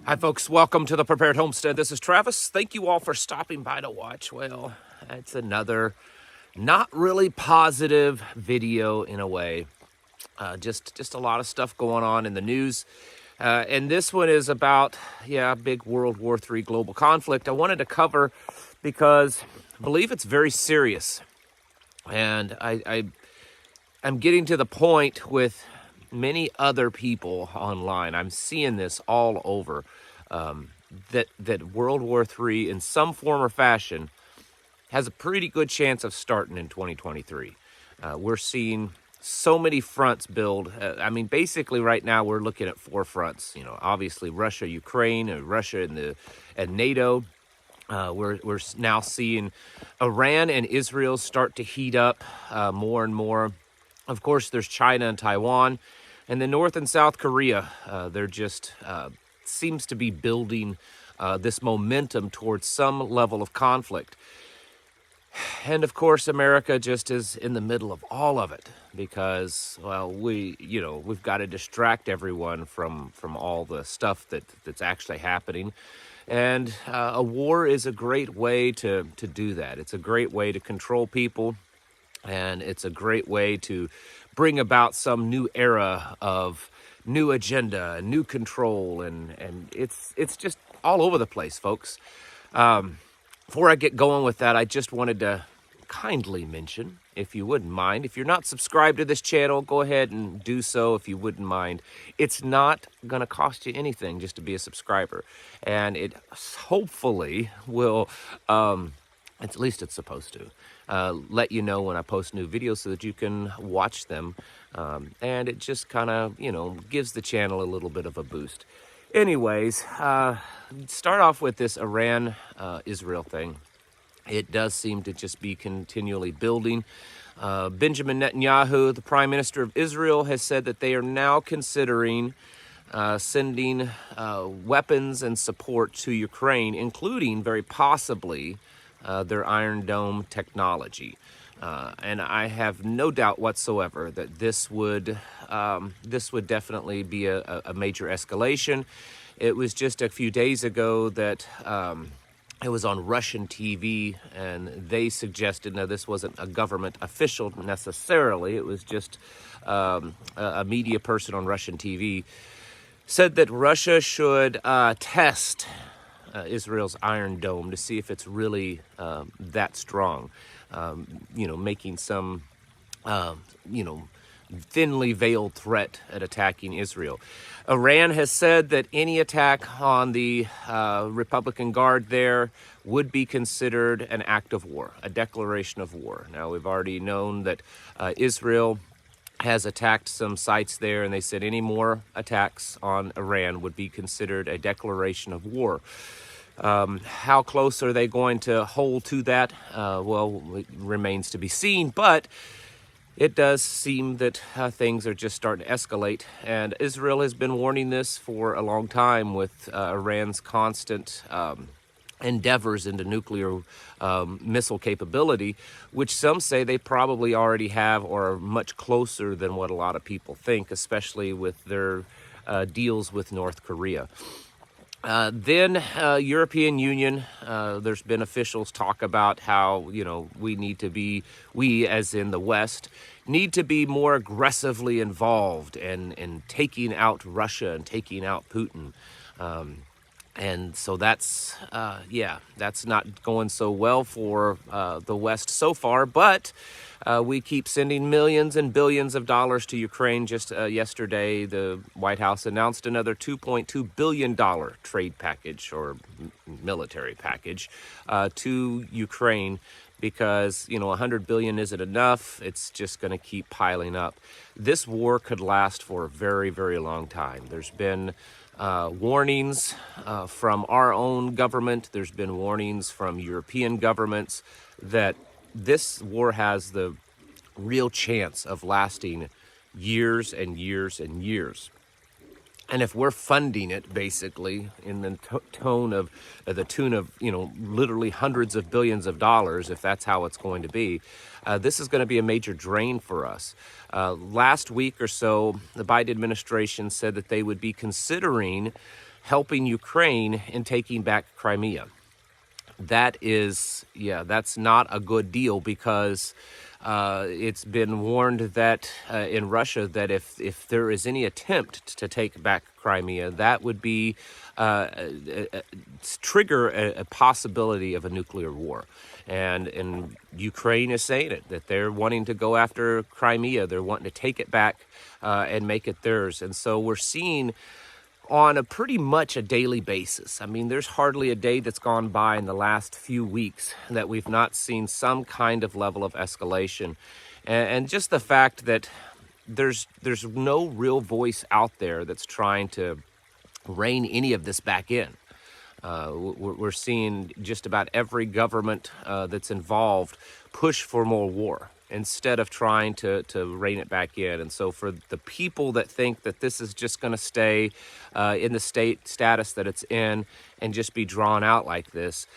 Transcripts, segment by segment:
Hi folks, welcome to the Prepared Homestead. This is Travis. Thank you all for stopping by to watch. Well, it's another not really positive video in a way. Just a lot of stuff going on in the news. And this one is about, big World War III global conflict. I wanted to cover because I believe it's very serious. And I'm getting to the point with many other people online. I'm seeing this all over, that World War III in some form or fashion has a pretty good chance of starting in 2023. We're seeing so many fronts build. Basically right now we're looking at four fronts. Obviously Russia, Ukraine, Russia and NATO. We're now seeing Iran and Israel start to heat up more and more. Of course, there's China and Taiwan, and then North and South Korea. They're just seems to be building this momentum towards some level of conflict. And of course, America just is in the middle of all of it because, well, we've got to distract everyone from all the stuff that's actually happening. And a war is a great way to do that. It's a great way to control people. And it's a great way to bring about some new era of new agenda, new control, and it's just all over the place, folks. Before I get going with that, I just wanted to kindly mention, if you wouldn't mind, if you're not subscribed to this channel, go ahead and do so if you wouldn't mind. It's not going to cost you anything just to be a subscriber. And it hopefully will, at least it's supposed to, let you know when I post new videos so that you can watch them. And it just kind of, gives the channel a little bit of a boost. Anyways, start off with this Iran-Israel thing. It does seem to just be continually building. Benjamin Netanyahu, the Prime Minister of Israel, has said that they are now considering sending weapons and support to Ukraine, including very possibly their Iron Dome technology. And I have no doubt whatsoever that this would definitely be a major escalation. It was just a few days ago that it was on Russian TV, and they suggested, now this wasn't a government official necessarily, it was just a media person on Russian TV, said that Russia should test Israel's Iron Dome to see if it's really that strong. Making some, thinly veiled threat at attacking Israel. Iran has said that any attack on the Republican Guard there would be considered an act of war, a declaration of war. Now, we've already known that Israel has attacked some sites there, and they said any more attacks on Iran would be considered a declaration of war. How close are they going to hold to that? Well, it remains to be seen, but it does seem that things are just starting to escalate, and Israel has been warning this for a long time with Iran's constant endeavors into nuclear missile capability, which some say they probably already have or are much closer than what a lot of people think, especially with their deals with North Korea. Then European Union, there's been officials talk about how, we as in the West, need to be more aggressively involved in taking out Russia and taking out Putin. And so that's not going so well for the West so far, but we keep sending millions and billions of dollars to Ukraine. Just yesterday, the White House announced another $2.2 billion trade package or military package to Ukraine because, $100 billion isn't enough. It's just going to keep piling up. This war could last for a very, very long time. There's been warnings from our own government. There's been warnings from European governments that this war has the real chance of lasting years and years and years. And if we're funding it, basically, in the tune of, literally hundreds of billions of dollars, if that's how it's going to be, this is going to be a major drain for us. Last week or so, the Biden administration said that they would be considering helping Ukraine in taking back Crimea. That is, that's not a good deal, because it's been warned that in Russia that if there is any attempt to take back Crimea, that would be trigger a possibility of a nuclear war. And Ukraine is saying it, that they're wanting to go after Crimea. They're wanting to take it back and make it theirs. And so we're seeing on a pretty much a daily basis. I mean, there's hardly a day that's gone by in the last few weeks that we've not seen some kind of level of escalation. And just the fact that there's no real voice out there that's trying to rein any of this back in. We're seeing just about every government that's involved push for more war instead of trying to rein it back in. And so for the people that think that this is just going to stay in the status that it's in and just be drawn out like this,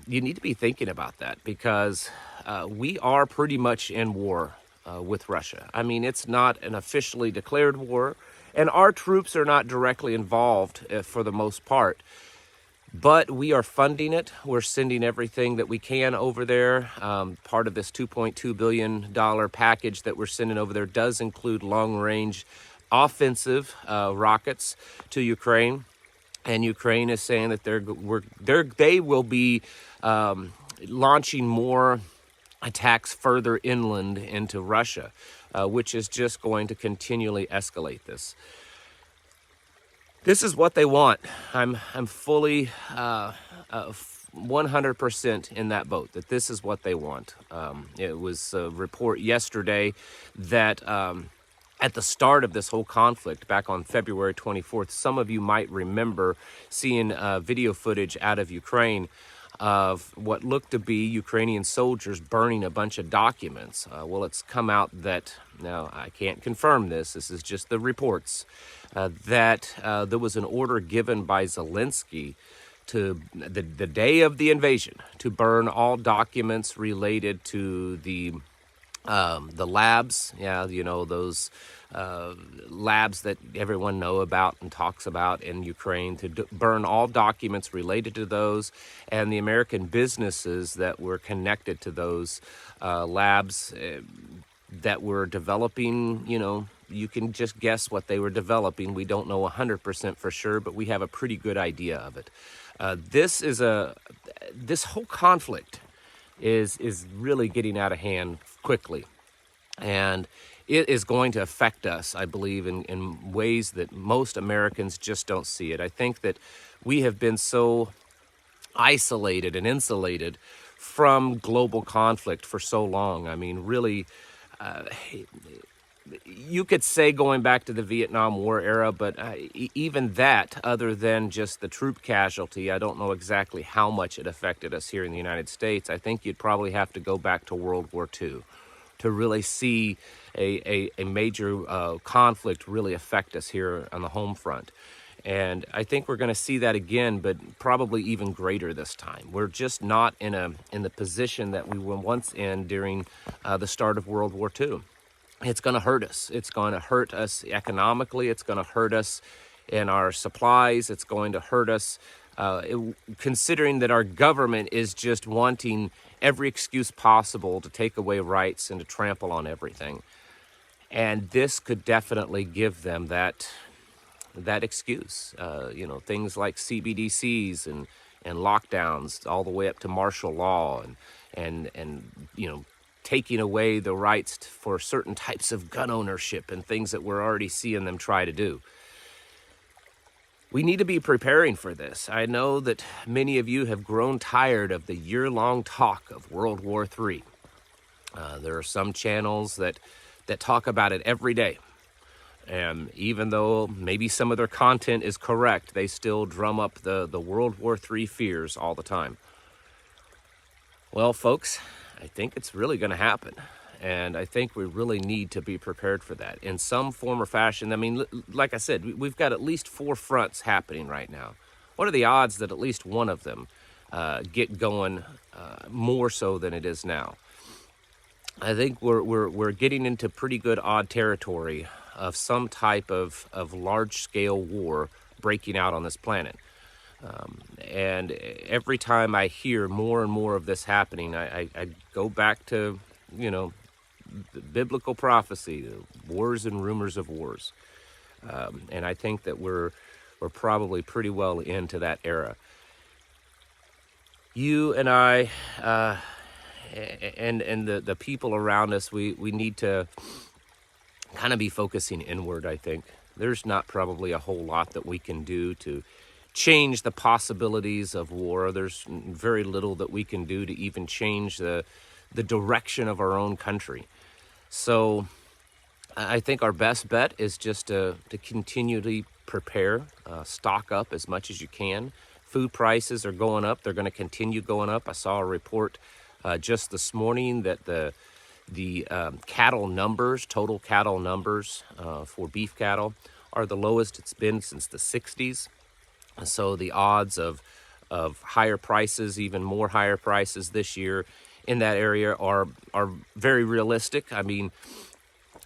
you need to be thinking about that, because we are pretty much in war with Russia. I mean, it's not an officially declared war, and our troops are not directly involved for the most part. But we are funding it. We're sending everything that we can over there. Part of this $2.2 billion package that we're sending over there does include long-range offensive rockets to Ukraine. And Ukraine is saying that they will be launching more attacks further inland into Russia, which is just going to continually escalate this. This is what they want. I'm fully 100% in that boat, that this is what they want. It was a report yesterday that at the start of this whole conflict, back on February 24th, some of you might remember seeing video footage out of Ukraine of what looked to be Ukrainian soldiers burning a bunch of documents. Well, it's come out that, now I can't confirm this is just the reports, that there was an order given by Zelensky to the day of the invasion to burn all documents related to the labs, those labs that everyone know about and talks about in Ukraine, to burn all documents related to those, and the American businesses that were connected to those labs that were developing. You can just guess what they were developing. We don't know 100% for sure, but we have a pretty good idea of it. This whole conflict is really getting out of hand quickly, and it is going to affect us, I believe, in ways that most Americans just don't see it. I think that we have been so isolated and insulated from global conflict for so long. I mean, really, you could say going back to the Vietnam War era, but even that, other than just the troop casualty, I don't know exactly how much it affected us here in the United States. I think you'd probably have to go back to World War II to really see a major conflict really affect us here on the home front. And I think we're going to see that again, but probably even greater this time. We're just not in the position that we were once in during the start of World War II. It's going to hurt us. It's going to hurt us economically. It's going to hurt us in our supplies. It's going to hurt us considering that our government is just wanting every excuse possible to take away rights and to trample on everything. And this could definitely give them that excuse. Things like CBDCs and lockdowns, all the way up to martial law, and taking away the rights for certain types of gun ownership and things that we're already seeing them try to do. We need to be preparing for this. I know that many of you have grown tired of the year-long talk of World War III. There are some channels that talk about it every day. And even though maybe some of their content is correct, they still drum up the World War III fears all the time. Well, folks, I think it's really going to happen. And I think we really need to be prepared for that in some form or fashion. I mean, like I said, we've got at least 4 fronts happening right now. What are the odds that at least one of them get going more so than it is now? I think we're getting into pretty good odd territory of some type of large-scale war breaking out on this planet. And every time I hear more and more of this happening, I go back to, the biblical prophecy, the wars and rumors of wars. And I think that we're probably pretty well into that era. You and I, and the people around us, we need to kind of be focusing inward, I think. There's not probably a whole lot that we can do to change the possibilities of war. There's very little that we can do to even change the direction of our own country. So I think our best bet is just to continually prepare, stock up as much as you can. Food prices are going up. They're going to continue going up. I saw a report just this morning that the cattle numbers, total cattle numbers for beef cattle, are the lowest it's been since the 60s. So the odds of higher prices, even more higher prices this year in that area are very realistic. I mean,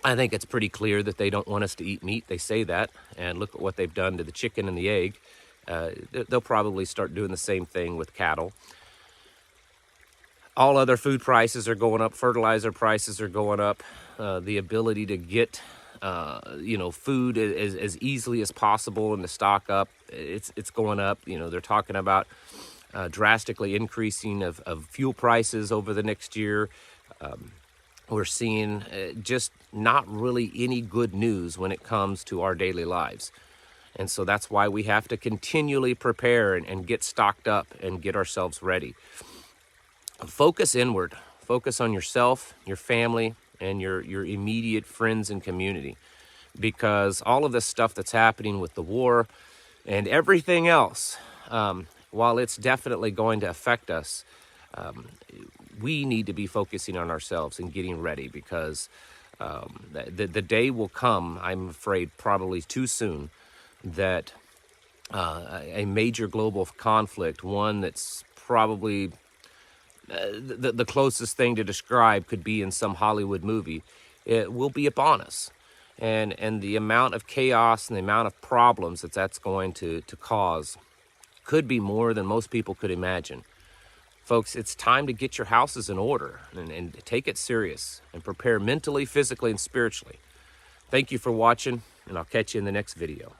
I think it's pretty clear that they don't want us to eat meat. They say that, and look at what they've done to the chicken and the egg. They'll probably start doing the same thing with cattle. All other food prices are going up. Fertilizer prices are going up. The ability to get food as easily as possible and to stock up, it's going up. They're talking about drastically increasing of fuel prices over the next year. We're seeing just not really any good news when it comes to our daily lives. And so that's why we have to continually prepare and get stocked up and get ourselves ready. Focus inward. Focus on yourself, your family, and your immediate friends and community. Because all of this stuff that's happening with the war and everything else, while it's definitely going to affect us, we need to be focusing on ourselves and getting ready, because the day will come, I'm afraid probably too soon, that a major global conflict, one that's probably the closest thing to describe could be in some Hollywood movie, it will be upon us. And the amount of chaos and the amount of problems that's going to cause could be more than most people could imagine. Folks, it's time to get your houses in order and take it serious and prepare mentally, physically, and spiritually. Thank you for watching, and I'll catch you in the next video.